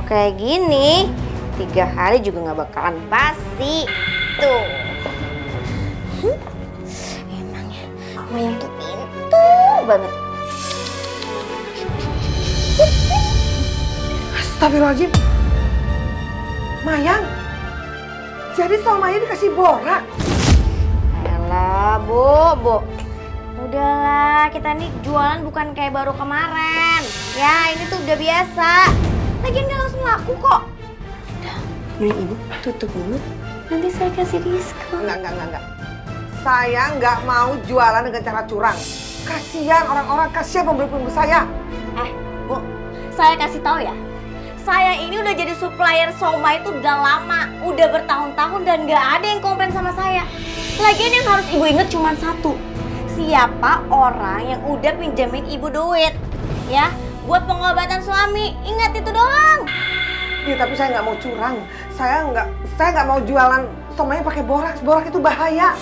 kayak gini, 3 hari juga nggak bakalan basi. Tuh. Emangnya Mayang tuh pintar banget. Astagfirullahaladzim. Mayang, jadi somanya dikasih borak? Alah, Bu. Udahlah, kita nih jualan bukan kayak baru kemarin. Ya, ini tuh udah biasa. Lagian nggak langsung laku kok. Udah, Ibu tutup mulut. Nanti saya kasih diskon. Enggak. Saya nggak mau jualan dengan cara curang. Kasihan orang-orang, kasihan pembeli-pembeli saya. Bu, saya kasih tahu ya. Saya ini udah jadi supplier somai itu udah lama, udah bertahun-tahun dan nggak ada yang komplain sama saya. Lagian yang harus Ibu inget cuma satu. Siapa orang yang udah pinjamin Ibu duit, ya, buat pengobatan suami. Ingat itu doang. Iya, tapi saya nggak mau curang. Saya nggak mau jualan somanya pakai borak. Borak itu bahaya.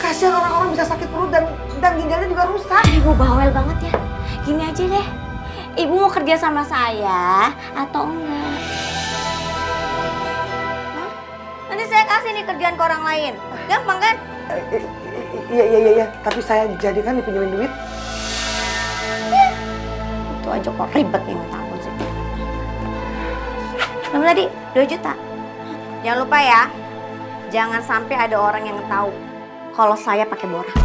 Kasihan orang-orang bisa sakit perut dan ginjalnya juga rusak. Ibu bawel banget ya. Gini aja deh. Ibu mau kerja sama saya atau enggak? Hah? Nanti saya kasih nih kerjaan ke orang lain. Gampang kan? Iya. Tapi saya jadikan dipinjemin duit. Itu aja kok ribet nih minta ampun sih. Kamu tadi 2 juta. Jangan lupa ya. Jangan sampai ada orang yang tahu kalau saya pakai borak.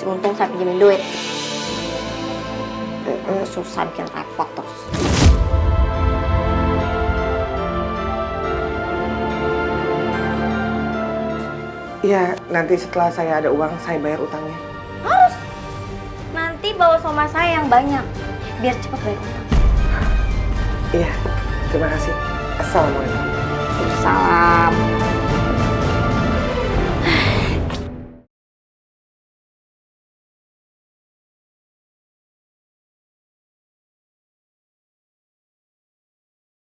Untung saya pinjemin duit. Susah bikin repot terus. Iya, nanti setelah saya ada uang, saya bayar utangnya. Harus. Nanti bawa soma saya yang banyak. Biar cepat bayar utang. Iya, terima kasih. Assalamualaikum. Salam.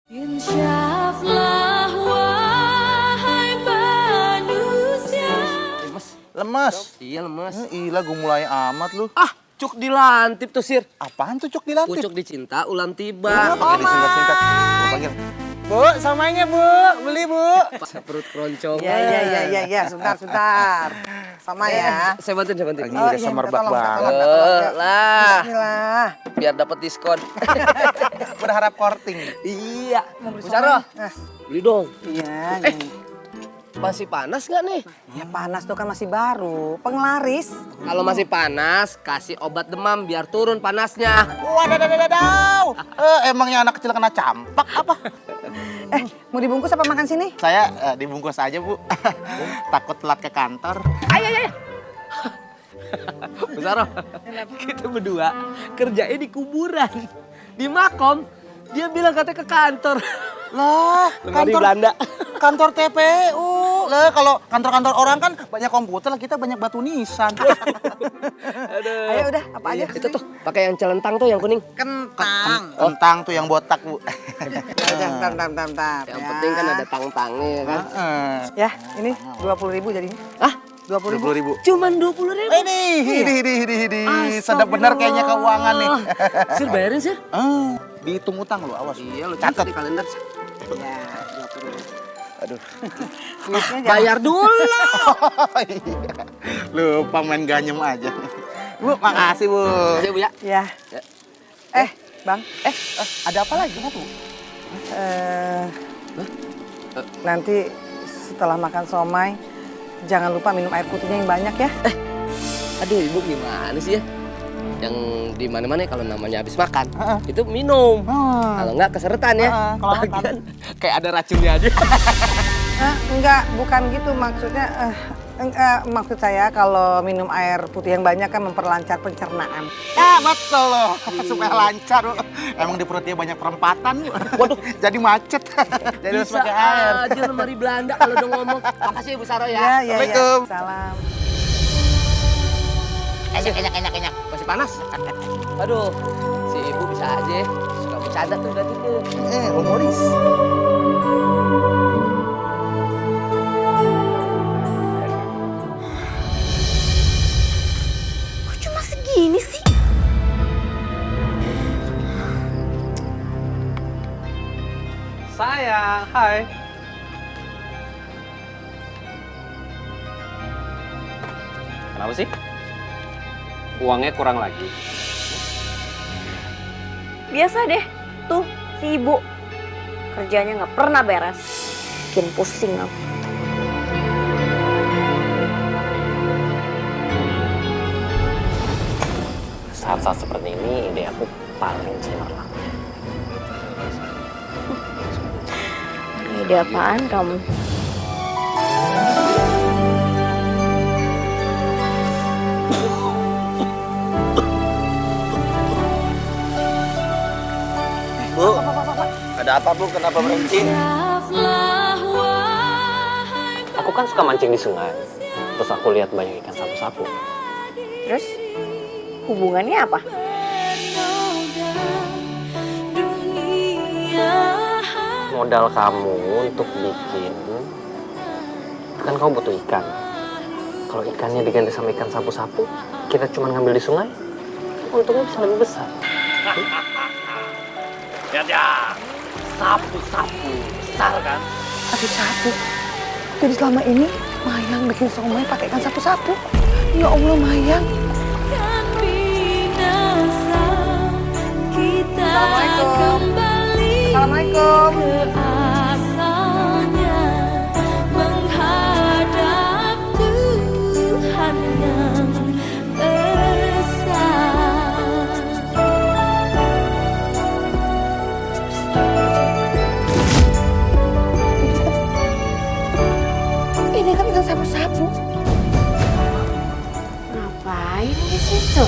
Insyaflah wahai manusia. Lemes. Iya lemes. Ilah gue mulai amat lu. Cuk dilantip tuh Sir. Apaan tuh cuk dilantip? Pucuk dicinta ulam tiba. Pakai disingkat-singkat. Gue panggil. Bu, somainya Bu. Beli Bu. Perut keroncong. Iya. Sebentar. Sama ya. Saya bantuin. Lagi udah semerbak banget. Lah. Bismillah. Biar dapat diskon. Berharap korting. Iya. Mau beli Bu Saro, somai? beli dong. Iya. Masih panas nggak nih? Ya panas tuh kan masih baru. Penglaris. Kalau masih panas, kasih obat demam biar turun panasnya. Wadaw. Emangnya anak kecil kena campak apa? Mau dibungkus apa makan sini? Saya dibungkus aja Bu. Takut telat ke kantor. Ayo. Bu Saro, kita berdua kerjanya di kuburan. Di makom, dia bilang katanya ke kantor. Lah, Lemari Belanda. Kantor TPU. Lah, kalau kantor-kantor orang kan banyak komputer, lah kita banyak batu nisan. Aduh. Ayo udah, apa aja? Itu tuh, pakai yang celentang tuh yang kuning. Kentang. Kentang tuh yang botak Bu. Bentar. Yang penting kan ada tang-tangnya kan. Ya, ini 20.000 jadinya. Hah? 20.000. 20.000. Cuman 20.000. Ini sedap benar kayaknya keuangan nih. Sir, bayarin Sir. Dihitung utang lo, awas. Iya, lu Catat. catat di kalender. Ya, 20.000. Aduh. Bayar dulu. Lupa main ganyem aja. Bu, makasih Bu. Makasih Bu ya. Ya. Bang. Ada apa lagi Bu? Nanti setelah makan somai, jangan lupa minum air putihnya yang banyak ya. Aduh, Ibu gimana sih ya? Yang di mana-mana kalau namanya habis makan, itu minum. Kalau enggak keseretan ya. Kalau Bagian kayak ada racunnya aja. Enggak, bukan gitu maksudnya. Maksud saya kalau minum air putih yang banyak kan memperlancar pencernaan. Ya betul loh, supaya lancar Bu. Emang di perut dia banyak perempatan Bu. Waduh, jadi macet. Jadi harus Bisa pakai air. aja lemari Belanda kalau udah ngomong. Makasih ya Bu Saro ya. Ya. Assalamualaikum. Salam. Enak. Masih panas? Aduh, si Ibu bisa aja. Suka bercanda tuh berarti tuh. Humoris. Kok cuma segini sih? Mayang, hai. Kenapa sih? Uangnya kurang lagi. Biasa deh, tuh si ibu. Kerjanya nggak pernah beres. Bikin pusing aku. Saat-saat seperti ini, ide aku paling cemerlang. Ide apaan kamu? Bu, ada apa Bu? Kenapa berhenti? Maaflah wahai Aku kan suka mancing di sungai. Terus aku lihat banyak ikan sapu-sapu. Terus hubungannya apa? penoda dunia. Modal kamu untuk bikin, kan kamu butuh ikan. Kalau ikannya diganti sama ikan sapu-sapu, kita cuma ngambil di sungai, untungnya bisa lebih besar. Lihat ya, sapu-sapu besar kan? Sapu-sapu. Jadi selama ini Mayang bikin somai pakai ikan sapu-sapu. Ya Allah Mayang. Kan binasa kita Assalamualaikum. kembali Assalamualaikum. ke asalnya menghadap Tuhan yang esa. Ini kan ikan sapu-sapu. Ngapain di situ?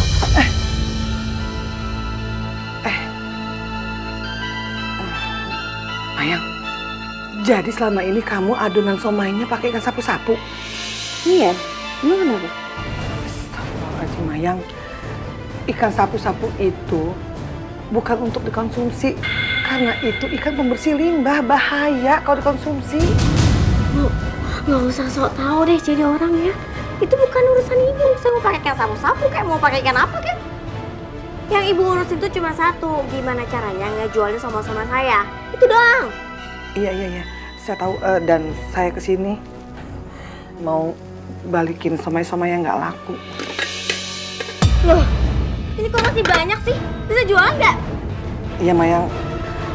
Mayang, jadi selama ini kamu adonan somainya pakai ikan sapu-sapu? Iya, emang kenapa? Astagfirullahaladzim Mayang, ikan sapu-sapu itu bukan untuk dikonsumsi. Karena itu ikan pembersih limbah, bahaya kalau dikonsumsi. Bu, nggak usah sok tahu deh jadi orang ya. Itu bukan urusan ibu. Saya mau pakai ikan sapu-sapu kayak mau pakai ikan apa kayak. Yang ibu urus itu cuma satu, gimana caranya ngejualnya sama-sama saya. Itu doang. Iya. Saya tahu dan saya kesini mau balikin somai-somai yang nggak laku. Loh, ini kok masih banyak sih? Bisa jualan nggak? Iya Mayang,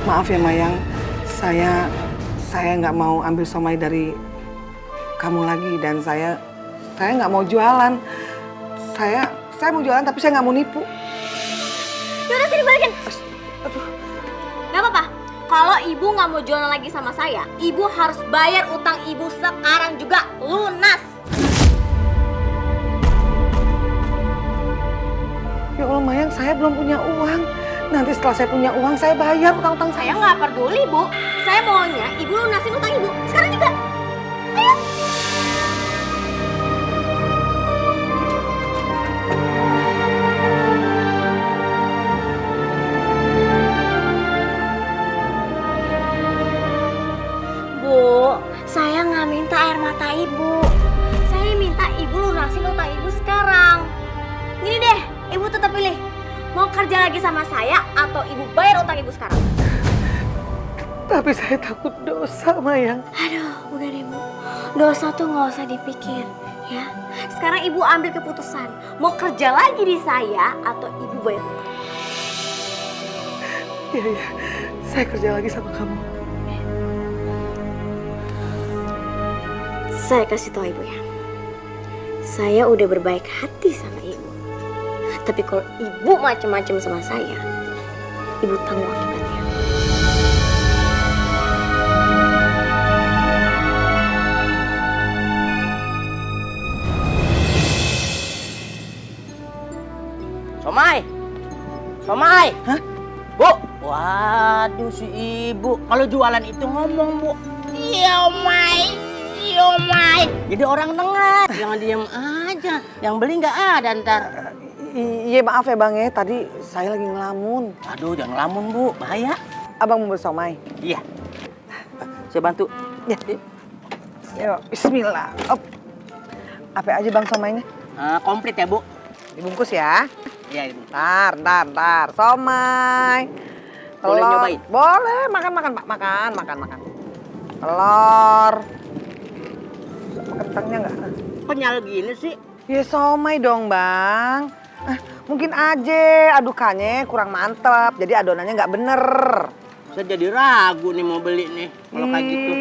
maaf ya Mayang, saya nggak mau ambil somai dari kamu lagi dan saya nggak mau jualan. Saya mau jualan tapi saya nggak mau nipu. Yaudah sini balikin. Gak apa-apa. Kalau ibu nggak mau jualan lagi sama saya, ibu harus bayar utang ibu sekarang juga lunas. Ya Allah Mayang, saya belum punya uang. Nanti setelah saya punya uang, saya bayar utang-utang Saya saya. nggak peduli bu. Saya maunya ibu lunasin utang ibu sekarang juga. Ayo. Bu, saya nggak minta air mata ibu. Saya minta ibu lunasin utang ibu sekarang. Gini deh, ibu tetap pilih. Mau kerja lagi sama saya atau ibu bayar utang ibu sekarang? Tapi saya takut dosa Mayang. Aduh, udah deh bu. Dosa tuh nggak usah dipikir, ya. Sekarang ibu ambil keputusan. Mau kerja lagi di saya atau ibu bayar utang? Iya, saya kerja lagi sama kamu. Saya kasih tahu ibu ya. Saya udah berbaik hati sama ibu. Tapi kalau ibu macem-macem sama saya, ibu tanggung akibatnya. Somai. Hah? Bu. Waduh si ibu. Kalau jualan itu ngomong bu. Siomay. Jadi orang dengar. Jangan diem aja. Yang beli nggak ada ntar. Iya maaf ya Bang ya, tadi saya lagi ngelamun. Aduh jangan ngelamun bu. Bahaya. Abang mau bersomai? Iya. Saya bantu. Ya. Yuk, bismillah. Op. Apa aja Bang somainya? Komplit ya bu. Dibungkus ya. Iya ibu. Ntar. Somai. Boleh Telur. nyobain? Boleh, makan Pak. Makan. telur. Sama kentangnya nggak? Kenyal gini sih. Ya somai dong bang. Mungkin aja adukannya kurang mantep, jadi adonannya nggak bener. Saya jadi ragu nih mau beli nih kalau kayak gitu.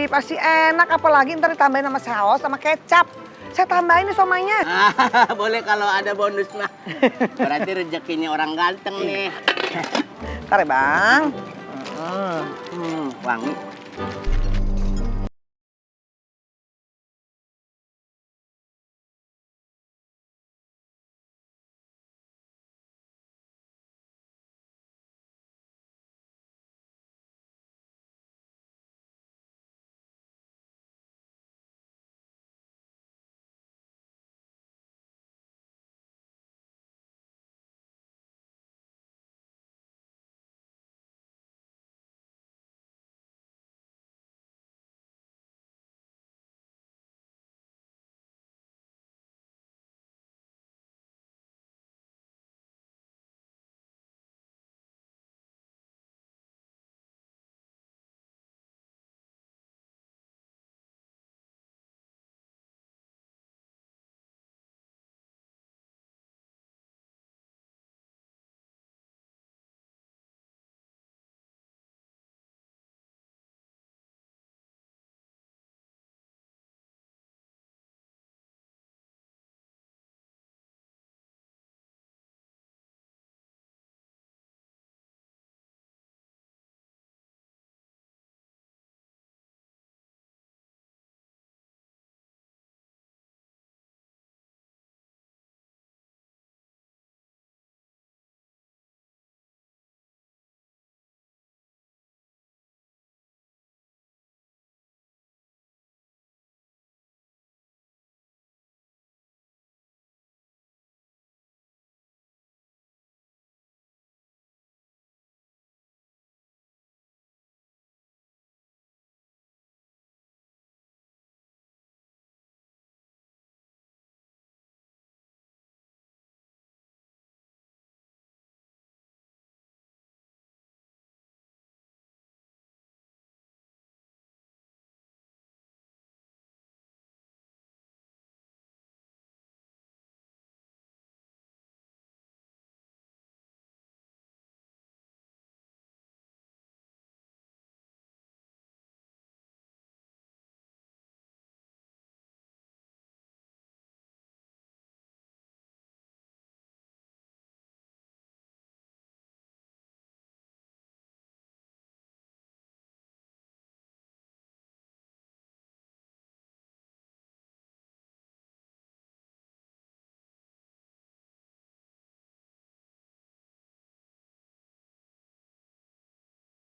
Pasti enak, apalagi ntar ditambahin sama saus sama kecap. Saya tambahin nih somainya. Boleh kalau ada bonus mah. Berarti rezekinya orang ganteng nih. Ntar ya bang. Wangi.